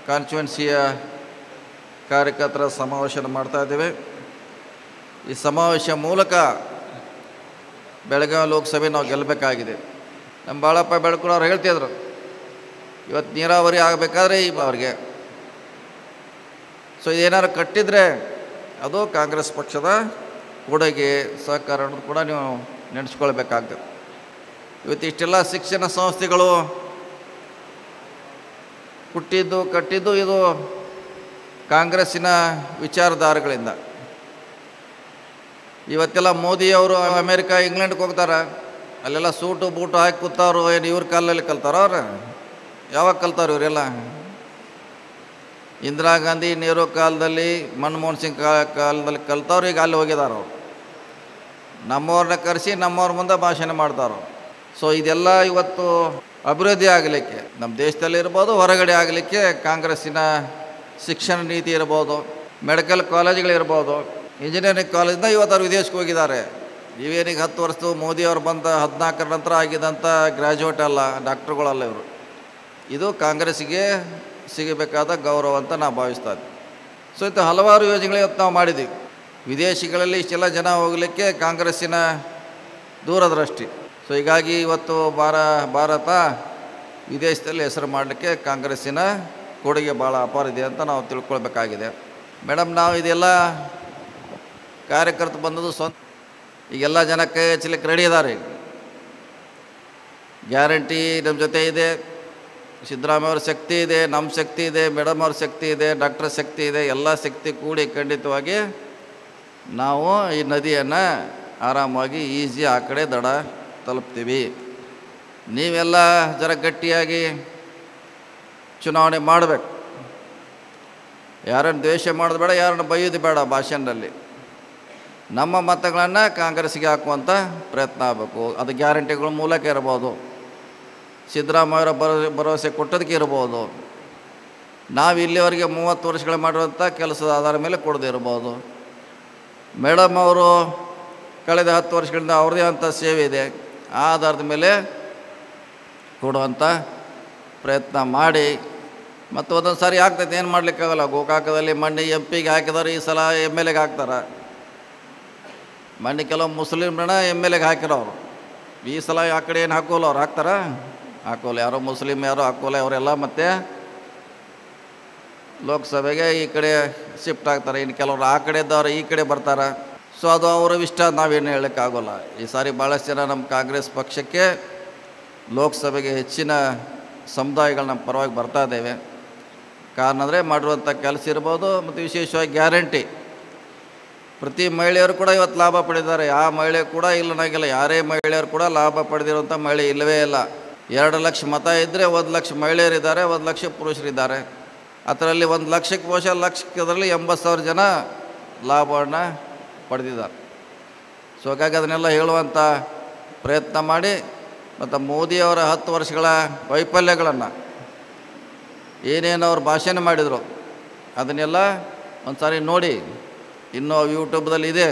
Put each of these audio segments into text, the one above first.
ಕಾನ್ಸ್ಟಿಟ್ಯೂನ್ಸಿಯ ಕಾರ್ಯಕರ್ತರ ಸಮಾವೇಶ ಮಾಡ್ತಾಯಿದ್ದೇವೆ. ಈ ಸಮಾವೇಶ ಮೂಲಕ ಬೆಳಗಾವಿ ಲೋಕಸಭೆ ನಾವು ಗೆಲ್ಲಬೇಕಾಗಿದೆ. ನಮ್ಮ ಬಾಳಪ್ಪ ಬೆಳಕೂರು ಅವ್ರು ಹೇಳ್ತಿದ್ರು, ಇವತ್ತು ನೀರಾವರಿ ಆಗಬೇಕಾದ್ರೆ ಅವ್ರಿಗೆ ಸೊ ಇದೇನಾದ್ರು ಕಟ್ಟಿದರೆ ಅದು ಕಾಂಗ್ರೆಸ್ ಪಕ್ಷದ ಕೊಡುಗೆ ಸಹಕಾರ ಅನ್ನೋದು ಕೂಡ ನೀವು ನೆನೆಸ್ಕೊಳ್ಬೇಕಾಗ್ತದೆ. ಇವತ್ತು ಇಷ್ಟೆಲ್ಲ ಶಿಕ್ಷಣ ಸಂಸ್ಥೆಗಳು ಕಟ್ಟಿದ್ದು ಇದು ಕಾಂಗ್ರೆಸ್ಸಿನ ವಿಚಾರಧಾರೆಗಳಿಂದ. ಇವತ್ತೆಲ್ಲ ಮೋದಿಯವರು ಅಮೇರಿಕಾ ಇಂಗ್ಲೆಂಡ್ಗೆ ಹೋಗ್ತಾರೆ, ಅಲ್ಲೆಲ್ಲ ಸೂಟು ಬೂಟು ಹಾಕಿ ಕೂತವ್ರು. ಏನು ಇವ್ರ ಕಾಲದಲ್ಲಿ ಕಲ್ತಾರ? ಅವ್ರು ಯಾವಾಗ ಕಲ್ತಾರ ಇವರೆಲ್ಲ? ಇಂದಿರಾ ಗಾಂಧಿ ನೆಹರು ಕಾಲದಲ್ಲಿ, ಮನಮೋಹನ್ ಸಿಂಗ್ ಕಾಲದಲ್ಲಿ ಕಲ್ತವ್ರು ಈಗ ಅಲ್ಲಿ ಹೋಗಿದಾರ. ಅವರು ನಮ್ಮವ್ರನ್ನ ಕರೆಸಿ ನಮ್ಮವ್ರ ಮುಂದೆ ಭಾಷಣ ಮಾಡ್ತಾರೋ. ಸೊ ಇದೆಲ್ಲ ಇವತ್ತು ಅಭಿವೃದ್ಧಿ ಆಗಲಿಕ್ಕೆ ನಮ್ಮ ದೇಶದಲ್ಲಿ ಇರ್ಬೋದು, ಹೊರಗಡೆ ಆಗಲಿಕ್ಕೆ ಕಾಂಗ್ರೆಸ್ಸಿನ ಶಿಕ್ಷಣ ನೀತಿ ಇರ್ಬೋದು, ಮೆಡಿಕಲ್ ಕಾಲೇಜ್ಗಳಿರ್ಬೋದು, ಇಂಜಿನಿಯರಿಂಗ್ ಕಾಲೇಜಿಂದ ಇವತ್ತು ಅವ್ರು ವಿದೇಶಕ್ಕೆ ಹೋಗಿದ್ದಾರೆ. ಇವೇನಿಗೆ 10 ವರ್ಷದ್ದು ಮೋದಿಯವರು ಬಂದ 14ರ ನಂತರ ಆಗಿದ್ದಂಥ ಗ್ರ್ಯಾಜುಯೇಟ್ ಅಲ್ಲ, ಡಾಕ್ಟ್ರುಗಳಲ್ಲ ಇವರು. ಇದು ಕಾಂಗ್ರೆಸ್ಸಿಗೆ ಸಿಗಬೇಕಾದ ಗೌರವ ಅಂತ ನಾವು ಭಾವಿಸ್ತಾ ಇದ್ದೀವಿ. ಸೊ ಇದು ಹಲವಾರು ಯೋಜನೆಗಳು ಇವತ್ತು ನಾವು ಮಾಡಿದ್ದೀವಿ. ವಿದೇಶಗಳಲ್ಲಿ ಇಷ್ಟೆಲ್ಲ ಜನ ಹೋಗಲಿಕ್ಕೆ ಕಾಂಗ್ರೆಸ್ಸಿನ ದೂರದೃಷ್ಟಿ. ಸೊ ಹೀಗಾಗಿ ಇವತ್ತು ಭಾರತ ವಿದೇಶದಲ್ಲಿ ಹೆಸರು ಮಾಡಲಿಕ್ಕೆ ಕಾಂಗ್ರೆಸ್ಸಿನ ಕೊಡುಗೆ ಭಾಳ ಅಪಾರ ಇದೆ ಅಂತ ನಾವು ತಿಳ್ಕೊಳ್ಬೇಕಾಗಿದೆ. ಮೇಡಮ್, ನಾವು ಇದೆಲ್ಲ ಕಾರ್ಯಕರ್ತರು ಬಂದದ್ದು ಸ್ವಂತ ಈಗೆಲ್ಲ ಜನ ಕೈ ಹಚ್ಚಲಿಕ್ಕೆ ರೆಡಿ ಇದ್ದಾರೆ. ಗ್ಯಾರಂಟಿ ನಮ್ಮ ಜೊತೆ ಇದೆ, ಸಿದ್ದರಾಮಯ್ಯ ಅವ್ರ ಶಕ್ತಿ ಇದೆ, ನಮ್ಮ ಶಕ್ತಿ ಇದೆ, ಮೇಡಮ್ ಅವ್ರ ಶಕ್ತಿ ಇದೆ, ಡಾಕ್ಟರ್ ಶಕ್ತಿ ಇದೆ. ಎಲ್ಲ ಶಕ್ತಿ ಕೂಡಿ ಖಂಡಿತವಾಗಿ ನಾವು ಈ ನದಿಯನ್ನು ಆರಾಮಾಗಿ ಈಸಿ ಆ ಕಡೆ ದಡ ತಲುಪ್ತೀವಿ. ನೀವೆಲ್ಲ ಜರ ಗಟ್ಟಿಯಾಗಿ ಚುನಾವಣೆ ಮಾಡಬೇಕು. ಯಾರನ್ನು ದ್ವೇಷ ಮಾಡೋದು ಬೇಡ, ಯಾರನ್ನು ಬೈಯೋದು ಬೇಡ. ಭಾಷಣದಲ್ಲಿ ನಮ್ಮ ಮತಗಳನ್ನು ಕಾಂಗ್ರೆಸ್ಗೆ ಹಾಕುವಂಥ ಪ್ರಯತ್ನ ಆಗಬೇಕು. ಅದು ಗ್ಯಾರಂಟಿಗಳ ಮೂಲಕ ಇರ್ಬೋದು, ಸಿದ್ದರಾಮಯ್ಯವರ ಭರವಸೆ ಕೊಟ್ಟೋದಕ್ಕೆ ಇರ್ಬೋದು, ನಾವು ಇಲ್ಲಿವರೆಗೆ 30 ವರ್ಷಗಳು ಮಾಡಿರುವಂಥ ಕೆಲಸದ ಆಧಾರ ಮೇಲೆ ಕೊಡದೇ ಇರ್ಬೋದು. ಮೇಡಮ್ ಅವರು ಕಳೆದ 10 ವರ್ಷಗಳಿಂದ ಅವ್ರದ್ದೇ ಅಂಥ ಸೇವೆ ಇದೆ, ಆ ಆಧಾರದ ಮೇಲೆ ಕೊಡುವಂಥ ಪ್ರಯತ್ನ ಮಾಡಿ. ಮತ್ತು ಒಂದೊಂದು ಸಾರಿ ಆಗ್ತೈತೆ, ಏನು ಮಾಡಲಿಕ್ಕಾಗಲ್ಲ. ಗೋಕಾಕದಲ್ಲಿ ಮಣ್ಣಿ MP ಗೆ ಹಾಕಿದಾರೆ, ಈ ಸಲ MLA ಗೆ ಹಾಕ್ತಾರೆ. ಮಣ್ಣಿ ಕೆಲವು ಮುಸ್ಲಿಮ್ರನ್ನ MLA ಗೆ ಹಾಕಿರೋರು, ಈ ಸಲ ಆ ಕಡೆ ಏನು ಹಾಕೋಲ್ಲ. ಅವ್ರು ಹಾಕ್ತಾರ? ಹಾಕೋಲ್ಲ. ಯಾರೋ ಮುಸ್ಲಿಮ್ ಯಾರೋ ಹಾಕೋಲ್ಲ. ಅವರೆಲ್ಲ ಮತ್ತೆ ಲೋಕಸಭೆಗೆ ಈ ಕಡೆ ಶಿಫ್ಟ್ ಆಗ್ತಾರೆ. ಇನ್ನು ಕೆಲವರು ಆ ಕಡೆ ಇದ್ದವ್ರು ಈ ಕಡೆ ಬರ್ತಾರೆ. ಸೊ ಅದು ಅವರ ಇಷ್ಟ, ನಾವೇನು ಹೇಳೋಕ್ಕಾಗೋಲ್ಲ. ಈ ಸಾರಿ ಭಾಳಷ್ಟು ಜನ ನಮ್ಮ ಕಾಂಗ್ರೆಸ್ ಪಕ್ಷಕ್ಕೆ ಲೋಕಸಭೆಗೆ ಹೆಚ್ಚಿನ ಸಮುದಾಯಗಳು ನಮ್ಮ ಪರವಾಗಿ ಬರ್ತಾ ಇದ್ದೇವೆ. ಕಾರಣ ಅಂದರೆ ಮಾಡಿರುವಂಥ ಕೆಲಸ ಇರ್ಬೋದು, ಮತ್ತು ವಿಶೇಷವಾಗಿ ಗ್ಯಾರಂಟಿ. ಪ್ರತಿ ಮಹಿಳೆಯರು ಕೂಡ ಇವತ್ತು ಲಾಭ ಪಡೆದಿದ್ದಾರೆ. ಯಾವ ಮಹಿಳೆ ಕೂಡ ಇಲ್ಲನಾಗಿಲ್ಲ. ಯಾರೇ ಮಹಿಳೆಯರು ಕೂಡ ಲಾಭ ಪಡೆದಿರುವಂಥ ಮಹಿಳೆ ಇಲ್ಲವೇ ಇಲ್ಲ. 2 ಲಕ್ಷ ಮತ ಇದ್ದರೆ 1 ಲಕ್ಷ ಮಹಿಳೆಯರಿದ್ದಾರೆ, 1 ಲಕ್ಷ ಪುರುಷರಿದ್ದಾರೆ. ಅದರಲ್ಲಿ 1 ಲಕ್ಷಕ್ಕೆ ಬಹುಶಃ ಲಕ್ಷದಲ್ಲಿ 80,000 ಜನ ಲಾಭವನ್ನು ಪಡೆದಿದ್ದಾರೆ. ಸೊ ಹಾಗಾಗಿ ಅದನ್ನೆಲ್ಲ ಹೇಳುವಂಥ ಪ್ರಯತ್ನ ಮಾಡಿ, ಮತ್ತು ಮೋದಿಯವರ 10 ವರ್ಷಗಳ ವೈಫಲ್ಯಗಳನ್ನು ಏನೇನು ಅವ್ರು ಭಾಷಣ ಮಾಡಿದರು ಅದನ್ನೆಲ್ಲ ಒಂದು ಸಾರಿ ನೋಡಿ. ಇನ್ನೂ ಯೂಟ್ಯೂಬ್ದಲ್ಲಿ ಇದೆ,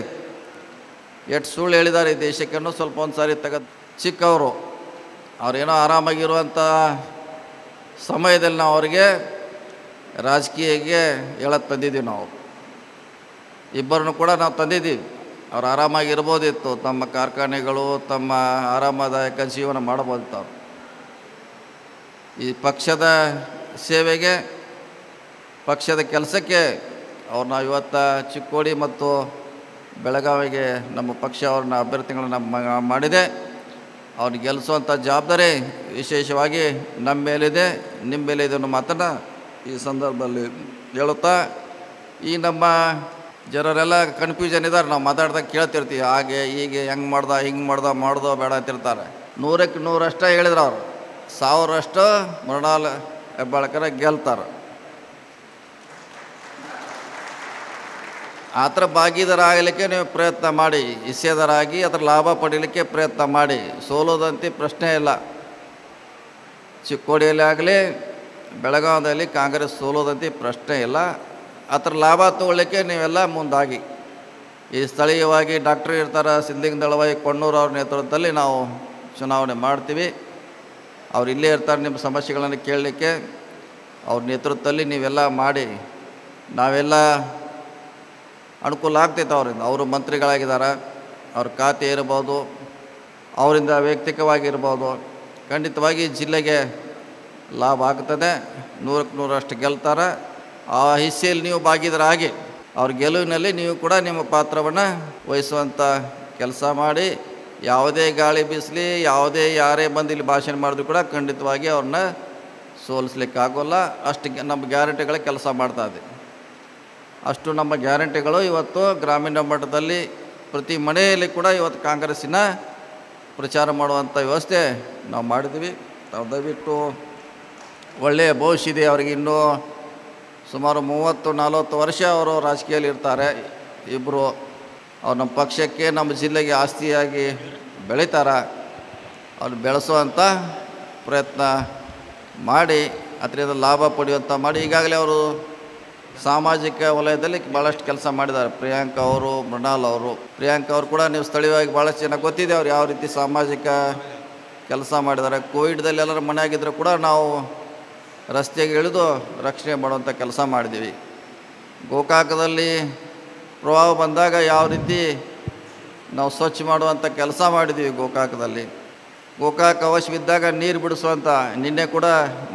ಎಷ್ಟು ಸುಳ್ಳು ಹೇಳಿದ್ದಾರೆ ಈ ದೇಶಕ್ಕೆ ಅನ್ನೋ ಸ್ವಲ್ಪ ಒಂದು ಸಾರಿ ತೆಗೆದು. ಚಿಕ್ಕವರು ಅವರೇನೋ ಆರಾಮಾಗಿರುವಂಥ ಸಮಯದಲ್ಲಿ ನಾವು ಅವರಿಗೆ ರಾಜಕೀಯಕ್ಕೆ ಹೇಳೋದು ತಂದಿದ್ದೀವಿ. ನಾವು ಇಬ್ಬರನ್ನು ಕೂಡ ನಾವು ತಂದಿದ್ದೀವಿ. ಅವ್ರು ಆರಾಮಾಗಿರ್ಬೋದಿತ್ತು, ತಮ್ಮ ಕಾರ್ಖಾನೆಗಳು, ತಮ್ಮ ಆರಾಮದಾಯಕ ಜೀವನ ಮಾಡ್ಬೋದಿತ್ತು. ಅವರು ಈ ಪಕ್ಷದ ಸೇವೆಗೆ, ಪಕ್ಷದ ಕೆಲಸಕ್ಕೆ ಅವ್ರನ್ನ ಇವತ್ತು ಚಿಕ್ಕೋಡಿ ಮತ್ತು ಬೆಳಗಾವಿಗೆ ನಮ್ಮ ಪಕ್ಷ ಅವ್ರನ್ನ ಅಭ್ಯರ್ಥಿಗಳನ್ನ ಮಾಡಿದೆ. ಅವ್ರನ್ನ ಗೆಲ್ಲಿಸುವಂಥ ಜವಾಬ್ದಾರಿ ವಿಶೇಷವಾಗಿ ನಮ್ಮ ಮೇಲಿದೆ, ನಿಮ್ಮ ಮೇಲಿದೆ ಅನ್ನೋ ಮಾತನ್ನು ಈ ಸಂದರ್ಭದಲ್ಲಿ ಹೇಳುತ್ತಾ, ಈ ನಮ್ಮ ಜನರೆಲ್ಲ ಕನ್ಫ್ಯೂಷನ್ ಇದ್ದಾರೆ. ನಾವು ಮಾತಾಡ್ದಾಗ ಕೇಳ್ತಿರ್ತೀವಿ, ಹಾಗೆ ಹೀಗೆ ಹೆಂಗೆ ಮಾಡ್ದ ಹಿಂಗೆ ಮಾಡ್ದೋ ಬೇಡ ಅಂತಿರ್ತಾರೆ. 100ಕ್ಕೆ 100 ಹೇಳಿದ್ರು. ಅವರು 1000 ಮೃಣಾಲ್ ಹೆಬ್ಬಾಳ್ಕರ್ ಗೆಲ್ತಾರೆ. ಆ ಥರ ಭಾಗೀದಾರ ಆಗಲಿಕ್ಕೆ ನೀವು ಪ್ರಯತ್ನ ಮಾಡಿ, ಹಿಸ್ಸೇದಾರಾಗಿ ಅದರ ಲಾಭ ಪಡೀಲಿಕ್ಕೆ ಪ್ರಯತ್ನ ಮಾಡಿ. ಸೋಲೋದಂತೆ ಪ್ರಶ್ನೆ ಇಲ್ಲ. ಚಿಕ್ಕೋಡಿಯಲ್ಲಿ ಆಗಲಿ ಬೆಳಗಾವಿಯಲ್ಲಿ ಕಾಂಗ್ರೆಸ್ ಸೋಲೋದಂತೆ ಪ್ರಶ್ನೆ ಇಲ್ಲ. ಅದರ ಲಾಭ ತೊಗೊಳ್ಳಿಕ್ಕೆ ನೀವೆಲ್ಲ ಮುಂದಾಗಿ. ಈ ಸ್ಥಳೀಯವಾಗಿ ಡಾಕ್ಟ್ರು ಇರ್ತಾರೆ, ಸಿದ್ಲಿಂಗ ದಳವಾಯಿ ಕೊಣ್ಣೂರು ಅವ್ರ ನೇತೃತ್ವದಲ್ಲಿ ನಾವು ಚುನಾವಣೆ ಮಾಡ್ತೀವಿ. ಅವ್ರು ಇಲ್ಲೇ ಇರ್ತಾರೆ ನಿಮ್ಮ ಸಮಸ್ಯೆಗಳನ್ನು ಕೇಳಲಿಕ್ಕೆ. ಅವ್ರ ನೇತೃತ್ವದಲ್ಲಿ ನೀವೆಲ್ಲ ಮಾಡಿ ನಾವೆಲ್ಲ ಅನುಕೂಲ ಆಗ್ತೈತೆ ಅವರಿಂದ. ಅವರು ಮಂತ್ರಿಗಳಾಗಿದ್ದಾರೆ, ಅವ್ರ ಖಾತೆ ಇರ್ಬೋದು, ಅವರಿಂದ ವೈಯಕ್ತಿಕವಾಗಿರ್ಬೋದು, ಖಂಡಿತವಾಗಿ ಜಿಲ್ಲೆಗೆ ಲಾಭ ಆಗ್ತದೆ. 100ಕ್ಕೆ 100ರಷ್ಟು ಗೆಲ್ತಾರೆ. ಆ ಹಿಸ್ಸೆಯಲ್ಲಿ ನೀವು ಭಾಗಿದಾರಾಗಿ ಅವ್ರ ಗೆಲುವಿನಲ್ಲಿ ನೀವು ಕೂಡ ನಿಮ್ಮ ಪಾತ್ರವನ್ನು ವಹಿಸುವಂಥ ಕೆಲಸ ಮಾಡಿ, ಯಾವುದೇ ಗಾಳಿ ಬೀಸಲಿ, ಯಾರೇ ಬಂದು ಇಲ್ಲಿ ಭಾಷಣ ಮಾಡಿದ್ರು ಕೂಡ ಖಂಡಿತವಾಗಿ ಅವ್ರನ್ನ ಸೋಲಿಸ್ಲಿಕ್ಕಾಗೋಲ್ಲ. ಅಷ್ಟು ನಮ್ಮ ಗ್ಯಾರಂಟಿಗಳ ಕೆಲಸ ಮಾಡ್ತಾಯಿದ್ದೆ. ಅಷ್ಟು ನಮ್ಮ ಗ್ಯಾರಂಟಿಗಳು ಇವತ್ತು ಗ್ರಾಮೀಣ ಮಟ್ಟದಲ್ಲಿ ಪ್ರತಿ ಮನೆಯಲ್ಲಿ ಕೂಡ ಇವತ್ತು ಕಾಂಗ್ರೆಸ್ಸಿನ ಪ್ರಚಾರ ಮಾಡುವಂಥ ವ್ಯವಸ್ಥೆ ನಾವು ಮಾಡಿದ್ವಿ. ನಾವು ದಯವಿಟ್ಟು ಒಳ್ಳೆಯ ಭವಿಷ್ಯ ಇದೆ ಅವರಿಗೆ. ಇನ್ನೂ ಸುಮಾರು 30-40 ವರ್ಷ ಅವರು ರಾಜಕೀಯದಲ್ಲಿ ಇರ್ತಾರೆ. ಇಬ್ಬರು ಅವ್ರು ನಮ್ಮ ಪಕ್ಷಕ್ಕೆ, ನಮ್ಮ ಜಿಲ್ಲೆಗೆ ಆಸ್ತಿಯಾಗಿ ಬೆಳೀತಾರೆ. ಅವ್ರು ಬೆಳೆಸುವಂಥ ಪ್ರಯತ್ನ ಮಾಡಿ ಅದರಿಂದ ಲಾಭ ಪಡೆಯುವಂಥ ಮಾಡಿ. ಈಗಾಗಲೇ ಅವರು ಸಾಮಾಜಿಕ ವಲಯದಲ್ಲಿ ಭಾಳಷ್ಟು ಕೆಲಸ ಮಾಡಿದ್ದಾರೆ. ಪ್ರಿಯಾಂಕಾ ಅವರು, ಮೃಣಾಲ್ ಅವರು. ಪ್ರಿಯಾಂಕಾ ಅವರು ಕೂಡ ನೀವು ಸ್ಥಳೀಯವಾಗಿ ಭಾಳಷ್ಟು ಜನ ಗೊತ್ತಿದೆ ಅವ್ರು ಯಾವ ರೀತಿ ಸಾಮಾಜಿಕ ಕೆಲಸ ಮಾಡಿದ್ದಾರೆ. ಕೋವಿಡ್ದಲ್ಲಿ ಎಲ್ಲರೂ ಮನೆಯಾಗಿದ್ದರೂ ಕೂಡ ನಾವು ರಸ್ತೆಗೆ ಇಳಿದು ರಕ್ಷಣೆ ಮಾಡುವಂಥ ಕೆಲಸ ಮಾಡಿದ್ದೀವಿ. ಗೋಕಾಕದಲ್ಲಿ ಪ್ರವಾಹ ಬಂದಾಗ ಯಾವ ರೀತಿ ನಾವು ಸ್ವಚ್ಛ ಮಾಡುವಂಥ ಕೆಲಸ ಮಾಡಿದ್ದೀವಿ. ಗೋಕಾಕ ಅವಶ್ಯವಿದ್ದಾಗ ನೀರು ಬಿಡಿಸುವಂಥ, ನಿನ್ನೆ ಕೂಡ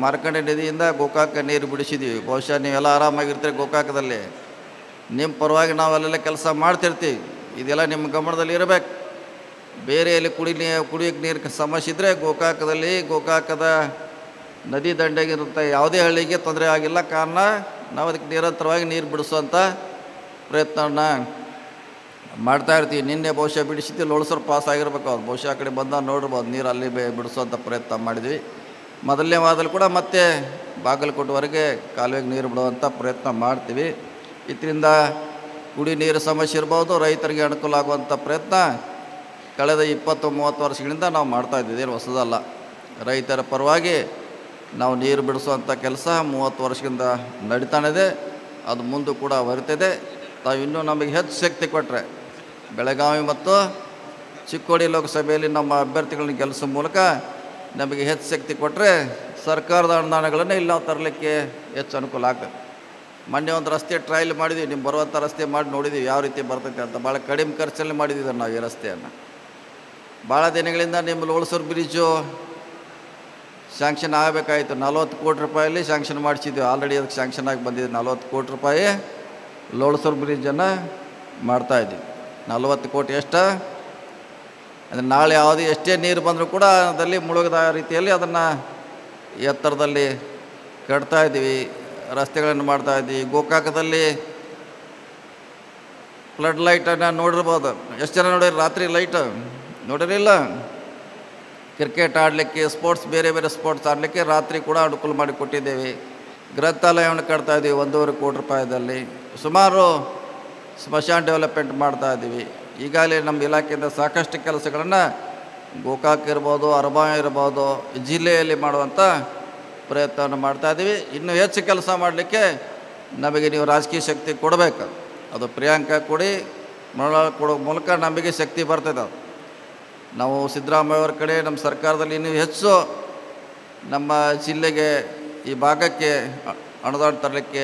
ಮಾರ್ಕಂಡೆ ನದಿಯಿಂದ ಗೋಕಾಕ ನೀರು ಬಿಡಿಸಿದ್ದೀವಿ. ಬಹುಶಃ ನೀವೆಲ್ಲ ಆರಾಮಾಗಿರ್ತೀರಿ ಗೋಕಾಕದಲ್ಲಿ. ನಿಮ್ಮ ಪರವಾಗಿ ನಾವೆಲ್ಲ ಕೆಲಸ ಮಾಡ್ತಿರ್ತೀವಿ. ಇದೆಲ್ಲ ನಿಮ್ಮ ಗಮನದಲ್ಲಿ ಇರಬೇಕು. ಬೇರೆ ಎಲ್ಲಿ ಕುಡಿಯೋಕ್ಕೆ ನೀರು ಸಮಸ್ಯೆ ಇದ್ದರೆ ಗೋಕಾಕದ ನದಿ ದಂಡೆಗಿರುವಂಥ ಯಾವುದೇ ಹಳ್ಳಿಗೆ ತೊಂದರೆ ಆಗಿಲ್ಲ. ಕಾರಣ ನಾವು ಅದಕ್ಕೆ ನಿರಂತರವಾಗಿ ನೀರು ಬಿಡಿಸುವಂಥ ಪ್ರಯತ್ನವನ್ನು ಮಾಡ್ತಾಯಿರ್ತೀವಿ. ನಿನ್ನೆ ಬಹುಶಃ ಬಿಡಿಸಿದ್ದು ಲೋಳಸರು ಪಾಸ್ ಆಗಿರ್ಬೇಕು. ಅವ್ರು ಬಹುಶಃ ಆ ಕಡೆ ಬಂದ ನೋಡ್ಬೋದು. ನೀರು ಅಲ್ಲಿ ಬಿಡಿಸುವಂಥ ಪ್ರಯತ್ನ ಮಾಡಿದ್ವಿ. ಮೊದಲನೇ ವಾರದಲ್ಲಿ ಕೂಡ ಮತ್ತೆ ಬಾಗಲಕೋಟೆವರೆಗೆ ಕಾಲುವೆಗೆ ನೀರು ಬಿಡುವಂಥ ಪ್ರಯತ್ನ ಮಾಡ್ತೀವಿ. ಇದರಿಂದ ಕುಡಿ ನೀರು ಸಮಸ್ಯೆ ಇರ್ಬೋದು, ರೈತರಿಗೆ ಅನುಕೂಲ ಆಗುವಂಥ ಪ್ರಯತ್ನ ಕಳೆದ 20-30 ವರ್ಷಗಳಿಂದ ನಾವು ಮಾಡ್ತಾಯಿದ್ದೀವಿ. ಏನು ಹೊಸದಲ್ಲ. ರೈತರ ಪರವಾಗಿ ನಾವು ನೀರು ಬಿಡಿಸುವಂಥ ಕೆಲಸ 30 ವರ್ಷದಿಂದ ನಡೀತಾನಿದೆ. ಅದು ಮುಂದೆ ಕೂಡ ಬರ್ತದೆ. ನಾವು ಇನ್ನೂ ನಮಗೆ ಹೆಚ್ಚು ಶಕ್ತಿ ಕೊಟ್ಟರೆ, ಬೆಳಗಾವಿ ಮತ್ತು ಚಿಕ್ಕೋಡಿ ಲೋಕಸಭೆಯಲ್ಲಿ ನಮ್ಮ ಅಭ್ಯರ್ಥಿಗಳನ್ನ ಗೆಲ್ಲಿಸೋ ಮೂಲಕ ನಮಗೆ ಹೆಚ್ಚು ಶಕ್ತಿ ಕೊಟ್ಟರೆ ಸರ್ಕಾರದ ಅನುದಾನಗಳನ್ನು ಇಲ್ಲಿ ನಾವು ತರಲಿಕ್ಕೆ ಹೆಚ್ಚು ಅನುಕೂಲ ಆಗ್ತದೆ. ಮೊನ್ನೆ ಒಂದು ರಸ್ತೆ ಟ್ರಯಲ್ ಮಾಡಿದ್ವಿ. ನಿಮ್ಮ ಬರುವಂಥ ರಸ್ತೆ ಮಾಡಿ ನೋಡಿದ್ದೀವಿ ಯಾವ ರೀತಿ ಬರ್ತೈತೆ ಅಂತ. ಭಾಳ ಕಡಿಮೆ ಖರ್ಚಲ್ಲಿ ಮಾಡಿದ್ದೀವಿ ನಾವು ಈ ರಸ್ತೆಯನ್ನು. ಭಾಳ ದಿನಗಳಿಂದ ನಿಮ್ಮ ಲೋಳಸೂರು ಬ್ರಿಡ್ಜು ಶಾಂಕ್ಷನ್ ಆಗಬೇಕಾಯಿತು. 40 ಕೋಟಿ ರೂಪಾಯಲ್ಲಿ ಶಾಂಕ್ಷನ್ ಮಾಡಿಸಿದ್ವಿ. ಆಲ್ರೆಡಿ ಅದಕ್ಕೆ ಶಾಂಕ್ಷನ್ ಆಗಿ ಬಂದಿದೆ. 40 ಕೋಟಿ ರೂಪಾಯಿ ಲೋಳಸೂರು ಬ್ರಿಡ್ಜನ್ನು ಮಾಡ್ತಾಯಿದ್ವಿ. 40 ಕೋಟಿ ಎಷ್ಟು ಅಂದರೆ ನಾಳೆ ಎಷ್ಟೇ ನೀರು ಬಂದರೂ ಕೂಡ ಅದರಲ್ಲಿ ಮುಳುಗದ ರೀತಿಯಲ್ಲಿ ಅದನ್ನು ಎತ್ತರದಲ್ಲಿ ಕಟ್ತಾಯಿದ್ದೀವಿ. ರಸ್ತೆಗಳನ್ನು ಮಾಡ್ತಾಯಿದ್ವಿ. ಗೋಕಾಕದಲ್ಲಿ ಫ್ಲಡ್ ಲೈಟನ್ನು ನೋಡಿರ್ಬೋದು. ಎಷ್ಟು ಜನ ನೋಡಿರಿ ರಾತ್ರಿ ಲೈಟ್ ನೋಡಿರಿಲ್ಲ? ಕ್ರಿಕೆಟ್ ಆಡಲಿಕ್ಕೆ, ಬೇರೆ ಸ್ಪೋರ್ಟ್ಸ್ ಆಡಲಿಕ್ಕೆ ರಾತ್ರಿ ಕೂಡ ಅನುಕೂಲ ಮಾಡಿ ಕೊಟ್ಟಿದ್ದೇವೆ. ಗ್ರಂಥಾಲಯವನ್ನು ಕಟ್ತಾಯಿದ್ದೀವಿ 1.5 ಕೋಟಿ ರೂಪಾಯಿದಲ್ಲಿ. ಸುಮಾರು ಸ್ಮಶಾನ ಡೆವಲಪ್ಮೆಂಟ್ ಮಾಡ್ತಾಯಿದ್ದೀವಿ. ಈಗಾಗಲೇ ನಮ್ಮ ಇಲಾಖೆಯಿಂದ ಸಾಕಷ್ಟು ಕೆಲಸಗಳನ್ನು ಗೋಕಾಕ್ ಇರ್ಬೋದು, ಅರಬಾವಿ ಇರ್ಬೋದು, ಜಿಲ್ಲೆಯಲ್ಲಿ ಮಾಡುವಂಥ ಪ್ರಯತ್ನವನ್ನು ಮಾಡ್ತಾಯಿದ್ದೀವಿ. ಇನ್ನೂ ಹೆಚ್ಚು ಕೆಲಸ ಮಾಡಲಿಕ್ಕೆ ನಮಗೆ ನೀವು ರಾಜಕೀಯ ಶಕ್ತಿ ಕೊಡಬೇಕು. ಅದು ಪ್ರಿಯಾಂಕಾ ಕೊಡೋ ಮೂಲಕ ನಮಗೆ ಶಕ್ತಿ ಬರ್ತದೆ. ನಾವು ಸಿದ್ದರಾಮಯ್ಯವ್ರ ಕಡೆ ನಮ್ಮ ಸರ್ಕಾರದಲ್ಲಿ ಇನ್ನೂ ಹೆಚ್ಚು ನಮ್ಮ ಜಿಲ್ಲೆಗೆ, ಈ ಭಾಗಕ್ಕೆ ಅನುದಾನ ತರಲಿಕ್ಕೆ